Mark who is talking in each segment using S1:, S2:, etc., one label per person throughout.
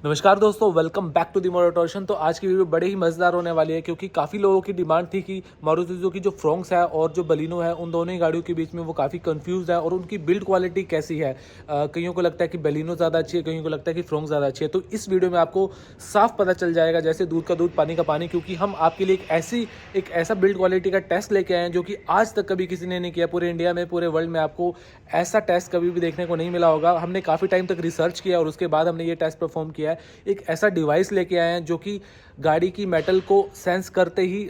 S1: नमस्कार दोस्तों, welcome back to the मोटोर्शन। तो आज की वीडियो बड़े ही मज़ेदार होने वाली है क्योंकि काफ़ी लोगों की डिमांड थी कि मारुति सुजुकी जो फ्रोंक्स है और जो बलिनो है उन दोनों ही गाड़ियों के बीच में वो काफ़ी कंफ्यूज है और उनकी बिल्ड क्वालिटी कैसी है। कईयों को लगता है कि बलिनो ज़्यादा अच्छी है, कईयों को लगता है कि फ्रोंक्स ज़्यादा अच्छी है। तो इस वीडियो में आपको साफ पता चल जाएगा जैसे दूध का दूध पानी का पानी, क्योंकि हम आपके लिए एक ऐसा बिल्ड क्वालिटी का टेस्ट लेके आए हैं जो कि आज तक कभी किसी ने नहीं किया। पूरे इंडिया में, पूरे वर्ल्ड में आपको ऐसा टेस्ट कभी भी देखने को नहीं मिला होगा। हमने काफ़ी टाइम तक रिसर्च किया और उसके बाद हमने ये टेस्ट परफॉर्म किया है। एक ऐसा डिवाइस लेके आए हैं जो कि गाड़ी की मेटल को सेंस करते ही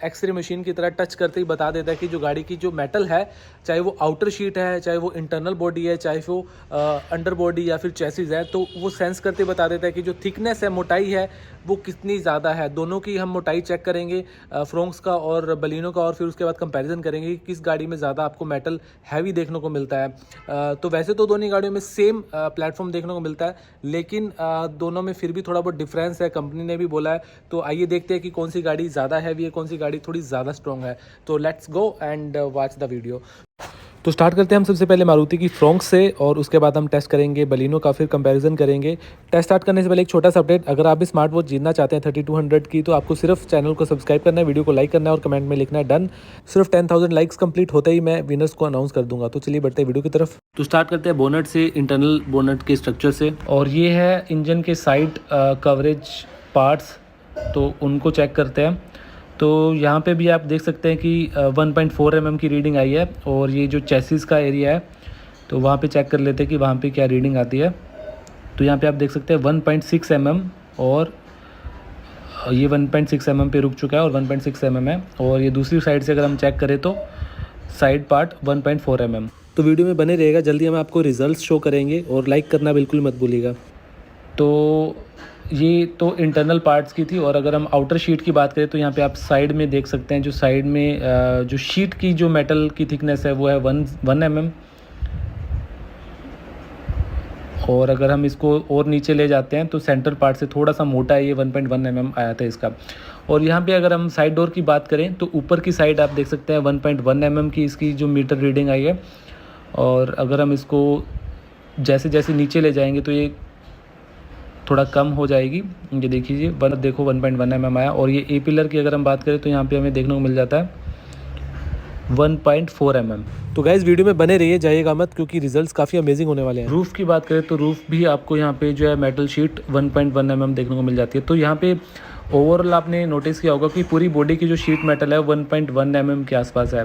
S1: एक्सरे मशीन की तरह टच करते ही बता देता है कि जो गाड़ी की जो मेटल है, चाहे वो आउटर शीट है, चाहे वो इंटरनल बॉडी है, चाहे वो अंडर बॉडी या फिर चेसिस है, तो वो सेंस करते बता देता है कि जो थिकनेस है, मोटाई है, वो कितनी ज़्यादा है। दोनों की हम मोटाई चेक करेंगे, फ्रोंक्स का और बलिनो का, और फिर उसके बाद कंपैरिजन करेंगे कि किस गाड़ी में ज़्यादा आपको मेटल हैवी देखने को मिलता है। तो वैसे तो दोनों गाड़ियों में सेम प्लेटफॉर्म देखने को मिलता है, लेकिन दोनों में फिर भी थोड़ा बहुत डिफरेंस है, कंपनी ने भी बोला है। तो आइए देखते हैं कि कौन सी गाड़ी ज़्यादा हैवी है, कौन सी गाड़ी थोड़ी ज़्यादा स्ट्रॉन्ग है। तो let's go and watch the video. तो स्टार्ट करते हैं हम सबसे पहले मारुति की फ्रोंक्स से और उसके बाद हम टेस्ट करेंगे बलिनो का, फिर कंपैरिजन करेंगे। टेस्ट स्टार्ट करने से पहले एक छोटा सा अपडेट, अगर आप भी स्मार्ट वॉच जीतना चाहते हैं 3200 की, तो आपको सिर्फ चैनल को सब्सक्राइब करना है, वीडियो को लाइक करना है और कमेंट में लिखना है डन। सिर्फ 10,000 लाइक्स कंप्लीट होते ही मैं विनर्स को अनाउंस कर दूंगा। तो चलिए बढ़ते हैं वीडियो की तरफ। तो स्टार्ट करते हैं बोनट से, इंटरनल बोनट के स्ट्रक्चर से, और ये है इंजन के साइड कवरेज पार्ट्स, तो उनको चेक करते हैं। तो यहाँ पे भी आप देख सकते हैं कि 1.4 mm की रीडिंग आई है, और ये जो चेसिस का एरिया है तो वहाँ पे चेक कर लेते हैं कि वहाँ पे क्या रीडिंग आती है। तो यहाँ पे आप देख सकते हैं 1.6 mm, और ये 1.6 mm पे रुक चुका है और 1.6 mm है। और ये दूसरी साइड से अगर हम चेक करें तो साइड पार्ट 1.4 mm। तो वीडियो में बने रहेगा, जल्दी हम आपको रिजल्ट्स शो करेंगे और लाइक करना बिल्कुल मत भूलिएगा। तो ये तो इंटरनल पार्ट्स की थी, और अगर हम आउटर शीट की बात करें तो यहाँ पे आप साइड में देख सकते हैं, जो साइड में जो शीट की जो मेटल की थिकनेस है वो है 1 mm। और अगर हम इसको और नीचे ले जाते हैं तो सेंटर पार्ट से थोड़ा सा मोटा है, ये 1.1 mm आया था इसका। और यहाँ पे अगर हम साइड डोर की बात करें तो ऊपर की साइड आप देख सकते हैं 1.1 mm की इसकी जो मीटर रीडिंग आई है। और अगर हम इसको जैसे जैसे नीचे ले जाएंगे तो ये थोड़ा कम हो जाएगी। ये देखिए, देखो 1.1 mm आया। और ये ए पिलर की अगर हम बात करें तो यहाँ पे हमें देखने को मिल जाता है 1.4 mm। तो गाइस वीडियो में बने रहिए, जाइएगा मत, क्योंकि रिजल्ट्स काफ़ी अमेजिंग होने वाले हैं। रूफ़ की बात करें तो रूफ़ भी आपको यहाँ पे जो है मेटल शीट 1.1 mm देखने को मिल जाती है। तो यहाँ पे ओवरऑल आपने नोटिस किया होगा कि पूरी बॉडी की जो शीट मेटल है 1.1 mm के आसपास है।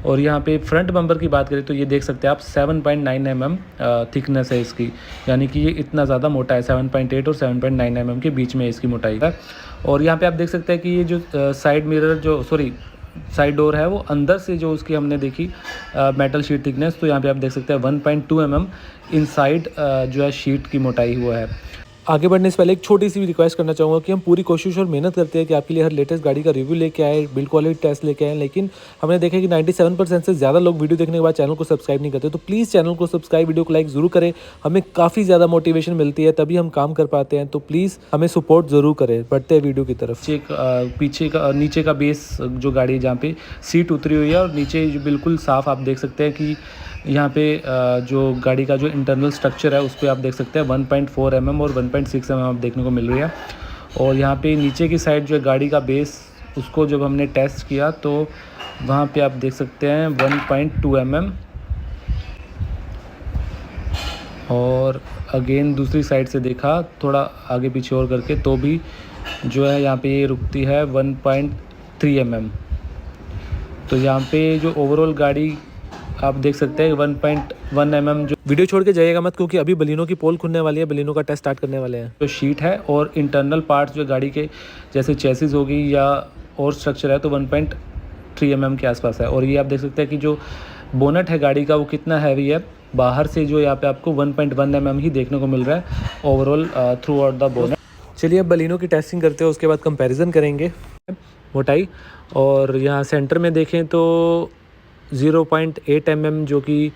S1: और यहाँ पे फ्रंट बम्पर की बात करें तो ये देख सकते हैं आप 7.9 mm थिकनेस है इसकी, यानी कि ये इतना ज़्यादा मोटा है, 7.8 और 7.9 mm के बीच में इसकी मोटाई है। और यहाँ पे आप देख सकते हैं कि ये जो साइड मिरर साइड डोर है वो अंदर से जो उसकी हमने देखी मेटल शीट थिकनेस, तो यहाँ पे आप देख सकते हैं 1.2 mm इनसाइड जो है शीट की मोटाई हुआ है। आगे बढ़ने से पहले एक छोटी सी भी रिक्वेस्ट करना चाहूँगा कि हम पूरी कोशिश और मेहनत करते हैं कि आपके लिए हर लेटेस्ट गाड़ी का रिव्यू लेके आए, बिल्ड क्वालिटी टेस्ट लेके आए, लेकिन हमने देखा कि 97% से ज़्यादा लोग वीडियो देखने के बाद चैनल को सब्सक्राइब नहीं करते। तो प्लीज़ चैनल को सब्सक्राइब, वीडियो को लाइक ज़रूर करें, हमें काफ़ी ज़्यादा मोटिवेशन मिलती है, तभी हम काम कर पाते हैं। तो प्लीज़ हमें सपोर्ट ज़रूर करें। बढ़ते हैं वीडियो की तरफ। पीछे का नीचे का बेस जो गाड़ी जहाँ पे सीट उतरी हुई है, और नीचे जो बिल्कुल साफ़ आप देख सकते हैं कि यहाँ पे जो गाड़ी का जो इंटरनल स्ट्रक्चर है उस पर आप देख सकते हैं 1.4 mm और 1.6 mm आप देखने को मिल रही है। और यहाँ पे नीचे की साइड जो है गाड़ी का बेस, उसको जब हमने टेस्ट किया तो वहाँ पे आप देख सकते हैं 1.2 mm। और अगेन दूसरी साइड से देखा थोड़ा आगे पीछे और करके, तो भी जो है यहाँ पे ये रुकती है 1.3 mm। तो यहाँ पे जो ओवरऑल गाड़ी आप देख सकते हैं 1.1 mm। जो वीडियो छोड़ के जाइएगा मत, क्योंकि अभी बलिनो की पोल खुलने वाली है, बलिनो का टेस्ट स्टार्ट करने वाले हैं। जो शीट है और इंटरनल पार्ट्स जो गाड़ी के जैसे चेसिस होगी या और स्ट्रक्चर है तो 1.3 mm के आसपास है। और ये आप देख सकते हैं कि जो बोनट है गाड़ी का वो कितना हैवी है, बाहर से जो यहाँ पे आपको 1.1 mm ही देखने को मिल रहा है overall through out the bonnet. चलिए अब बलिनो की टेस्टिंग करते हैं, उसके बाद कंपेरिजन करेंगे मोटाई। और यहाँ सेंटर में देखें तो 0.8 mm जो कि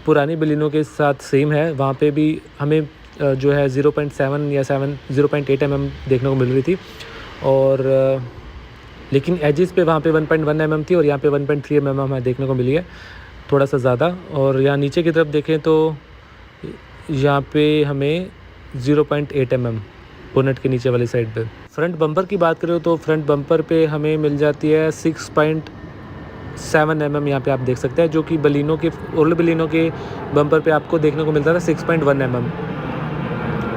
S1: पुरानी बलिनो के साथ सेम है, वहाँ पे भी हमें जो है 0.7 या 0.8 mm देखने को मिल रही थी। और लेकिन एजेस पे वहाँ पे 1.1 mm थी और यहाँ पे 1.3 mm हमें देखने को मिली है, थोड़ा सा ज़्यादा। और यहाँ नीचे की तरफ देखें तो यहाँ पे हमें 0.8 mm बोनट के नीचे वाली साइड पे। फ्रंट बम्पर की बात करें तो फ्रंट बम्पर पे हमें मिल जाती है 6.7 mm, यहाँ पे आप देख सकते हैं, जो कि बलिनो के ओल्ड बलिनो के बम्पर पे आपको देखने को मिलता था 6.1 mm।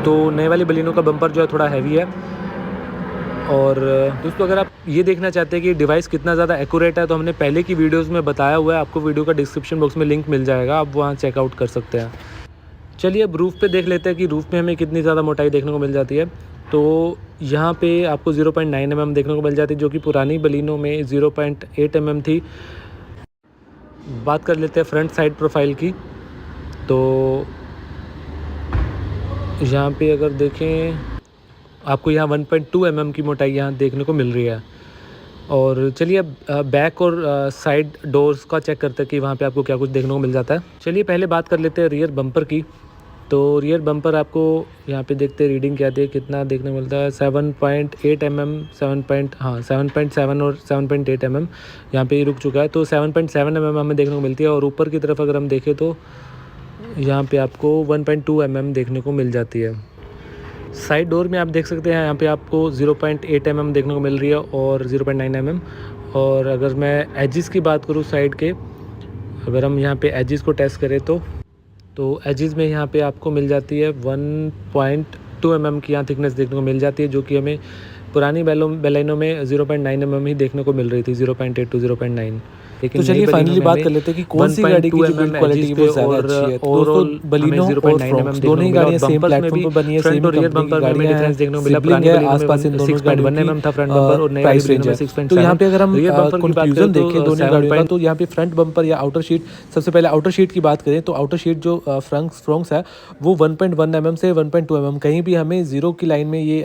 S1: तो नए वाली बलिनो का बम्पर जो है थोड़ा हैवी है। और दोस्तों अगर आप ये देखना चाहते हैं कि डिवाइस कितना ज़्यादा एक्यूरेट है तो हमने पहले की वीडियोस में बताया हुआ है, आपको वीडियो का डिस्क्रिप्शन बॉक्स में लिंक मिल जाएगा, आप वहाँ चेकआउट कर सकते हैं। चलिए अब रूफ़ पे देख लेते हैं कि रूफ़ में हमें कितनी ज़्यादा मोटाई देखने को मिल जाती है। तो यहाँ पे आपको 0.9 mm देखने को मिल जाती है, जो कि पुरानी बलिनो में 0.8 mm थी। बात कर लेते हैं फ्रंट साइड प्रोफाइल की। तो यहाँ पे अगर देखें आपको यहाँ 1.2 mm की मोटाई यहाँ देखने को मिल रही है। और चलिए अब बैक और साइड डोर्स का चेक करते हैं कि वहाँ पे आपको क्या कुछ देखने को मिल जाता है। चलिए पहले बात कर लेते हैं रियर बम्पर की। तो रियर बम्पर आपको यहाँ पे देखते हैं रीडिंग क्या आती है, कितना देखने को मिलता है 7.8 mm, 7.7 और 7.8 mm यहाँ पे रुक चुका है। तो 7.7 mm हमें देखने को मिलती है। और ऊपर की तरफ अगर हम देखें तो यहाँ पे आपको 1.2 mm देखने को मिल जाती है। साइड डोर में आप देख सकते हैं यहाँ पे आपको 0.8 mm देखने को मिल रही है और 0.9 mm। और अगर मैं एजिस की बात करूँ साइड के, अगर हम यहाँ पे एजिस को टेस्ट करें तो एजिस में यहाँ पे आपको मिल जाती है 1.2 mm की यहाँ थिकनेस देखने को मिल जाती है, जो कि हमें पुरानी बेलाइनो में 0.9 mm ही देखने को मिल रही थी, 0.8 to 0.9। लेकिन
S2: तो चलिए फाइनली बात कर लेते हैं कि कौन सी गाड़ी की जो बिल्ड क्वालिटी वो ज़्यादा अच्छी है। तो दोस्तों बलिनो और फ्रॉक्स दोनों ही गाड़ियाँ सेम प्लेटफॉर्म पर बनी है, सेम कंपनी की गाड़ियाँ हैं, सिबलिंग है। आसपास इन दोनों गाड़ियों की प्राइस रेंज है। तो यहाँ पे अगर हम कंक्लूजन देखें दोनों गाड़ियों का, तो यहाँ पे फ्रंट बम्पर या आउटर शीट, सबसे पहले आउटर शीट की बात करें तो आउटर शीट जो फ्रॉक्स है वो 1.1 mm से 1.2 mm, कहीं भी हमें जीरो की लाइन में ये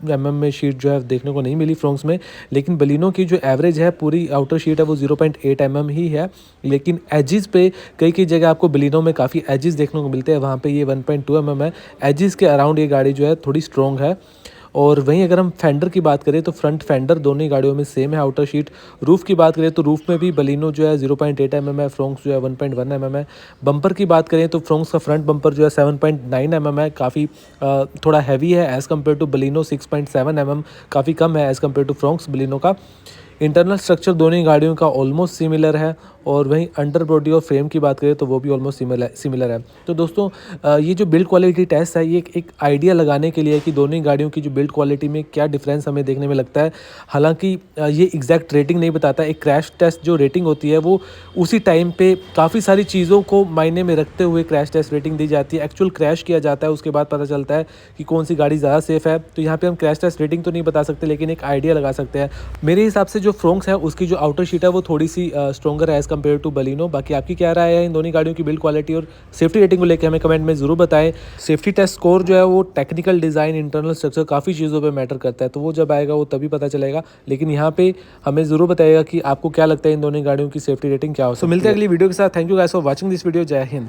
S2: mm में शीट जो है देखने को नहीं मिली फ्रॉक्स में। लेकिन बलिनो की जो एवरेज है पूरी आउटर शीट है वो 0.8 mm ही है। लेकिन एजिस पे कई जगह आपको बलिनो में काफ़ी एजिस देखने को मिलते हैं, वहाँ पे ये 1.2 mm है। एजिस के अराउंड ये गाड़ी जो है थोड़ी स्ट्रॉन्ग है। और वहीं अगर हम फेंडर की बात करें तो फ्रंट फेंडर दोनों ही गाड़ियों में सेम है आउटर शीट। रूफ़ की बात करें तो रूफ़ में भी बलिनो जो है 0.8 mm है, फ्रॉक्स जो है 1.1 mm है। बम्पर की बात करें तो फ्रॉक्स का फ्रंट बम्पर जो है 7.9 mm है, काफ़ी थोड़ा हैवी है as compare to Baleno. 6.7 mm काफ़ी कम है as compare to Fronx Baleno का। इंटरनल स्ट्रक्चर दोनों ही गाड़ियों का ऑलमोस्ट सिमिलर है। और वहीं अंडर बॉडी और फ्रेम की बात करें तो वो भी ऑलमोस्ट सिमिलर है। तो दोस्तों ये जो बिल्ड क्वालिटी टेस्ट है ये एक आइडिया लगाने के लिए कि दोनों ही गाड़ियों की जो बिल्ड क्वालिटी में क्या डिफरेंस हमें देखने में लगता है। हालांकि ये एग्जैक्ट रेटिंग नहीं बताता। एक क्रैश टेस्ट जो रेटिंग होती है वो उसी टाइम पे काफ़ी सारी चीज़ों को मायने में रखते हुए क्रैश टेस्ट रेटिंग दी जाती है। एक्चुअल क्रैश किया जाता है, उसके बाद पता चलता है कि कौन सी गाड़ी ज़्यादा सेफ़ है। तो यहाँ पर हम क्रैश टेस्ट रेटिंग तो नहीं बता सकते, लेकिन एक आइडिया लगा सकते हैं। मेरे हिसाब से जो फ्रॉक्स है उसकी जो आउटर शीट है वो थोड़ी सी स्ट्रॉन्गर है एज़ कम्पेयर टू बलिनो। बाकी आपकी क्या राय है इन दोनों गाड़ियों की बिल्ड क्वालिटी और सेफ्टी रेटिंग को लेकर हमें कमेंट में ज़रूर बताएं। सेफ्टी टेस्ट स्कोर जो है वो टेक्निकल डिज़ाइन, इंटरनल स्ट्रक्चर, काफ़ी चीज़ों पे मैटर करता है, तो वो जब आएगा वो तभी पता चलेगा। लेकिन यहाँ पे हमें ज़रूर बताइएगा कि आपको क्या लगता है इन दोनों गाड़ियों की सेफ्टी रेटिंग क्या हो सकती है। तो मिलते हैं अगली वीडियो के साथ। Thank you guys for watching this video. जय हिंद।